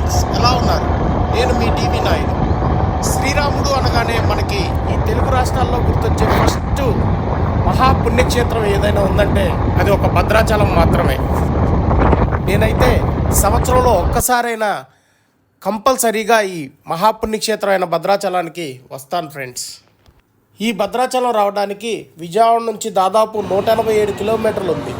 Friends, ఎలా ఉన్నారు? నేను మీ టీవీ నాయుడు. శ్రీరాముడు అనగానే మనకి ఈ తెలుగు రాష్ట్రాల్లో గుర్తొచ్చే ఫస్ట్ మహాపుణ్యక్షేత్రం ఏదైనా ఉందంటే అది ఒక భద్రాచలం మాత్రమే. నేనైతే సంవత్సరంలో ఒక్కసారైనా కంపల్సరీగా ఈ మహాపుణ్యక్షేత్రం అయిన భద్రాచలానికి వస్తాను ఫ్రెండ్స్. ఈ భద్రాచలం రావడానికి విజయవాడ నుంచి దాదాపు 187 కిలోమీటర్లు ఉంది.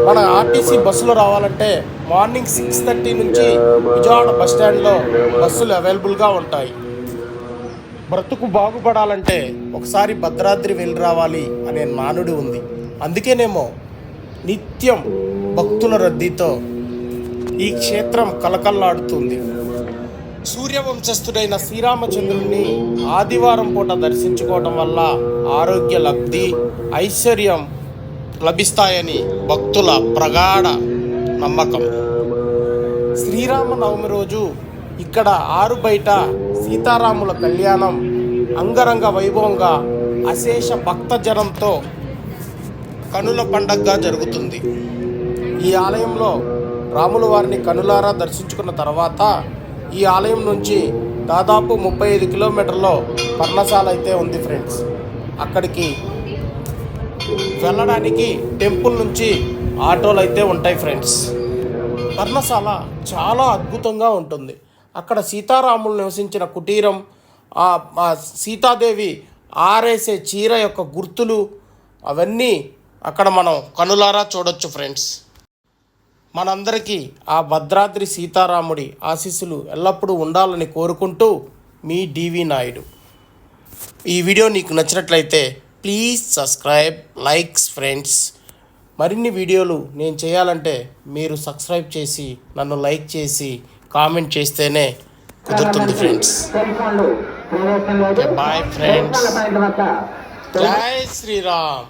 మన ఆర్టీసీ బస్సులో రావాలంటే మార్నింగ్ 6:30 నుంచి విజయవాడ బస్ స్టాండ్లో బస్సులు అవైలబుల్గా ఉంటాయి. బ్రతుకు బాగుపడాలంటే ఒకసారి భద్రాద్రి వెళ్ళి రావాలి అనే నానుడి ఉంది. అందుకేనేమో నిత్యం భక్తుల రద్దీతో ఈ క్షేత్రం కలకల్లాడుతుంది. సూర్యవంశస్థుడైన శ్రీరామచంద్రుని ఆదివారం పూట దర్శించుకోవటం వల్ల ఆరోగ్య లబ్ధి, ఐశ్వర్యం లభిస్తాయని భక్తుల ప్రగాఢ నమ్మకం. శ్రీరామనవమి రోజు ఇక్కడ ఆరు బయట సీతారాముల కళ్యాణం అంగరంగ వైభవంగా అశేష భక్తజనంతో కనుల పండగగా జరుగుతుంది. ఈ ఆలయంలో రాముల వారిని కనులారా దర్శించుకున్న తర్వాత ఈ ఆలయం నుంచి దాదాపు 35 కిలోమీటర్లో పర్ణశాల అయితే ఉంది ఫ్రెండ్స్. అక్కడికి వెళ్ళడానికి టెంపుల్ నుంచి ఆటోలు అయితే ఉంటాయి ఫ్రెండ్స్. పర్ణశాల చాలా అద్భుతంగా ఉంటుంది. అక్కడ సీతారాములు నివసించిన కుటీరం, ఆ సీతాదేవి ఆరేసే చీర యొక్క గుర్తులు అవన్నీ అక్కడ మనం కనులారా చూడొచ్చు ఫ్రెండ్స్. మనందరికీ ఆ భద్రాద్రి సీతారాముడి ఆశీస్సులు ఎల్లప్పుడూ ఉండాలని కోరుకుంటూ మీ డివి నాయుడు. ఈ వీడియో నీకు నచ్చినట్లయితే ప్లీజ్ సబ్స్క్రైబ్, లైక్స్ ఫ్రెండ్స్. మరిన్ని వీడియోలు నేను చేయాలంటే మీరు సబ్స్క్రైబ్ చేసి నన్ను లైక్ చేసి కామెంట్ చేస్తేనే కుదురుతుంది ఫ్రెండ్స్. Bye friends. జై శ్రీరామ్.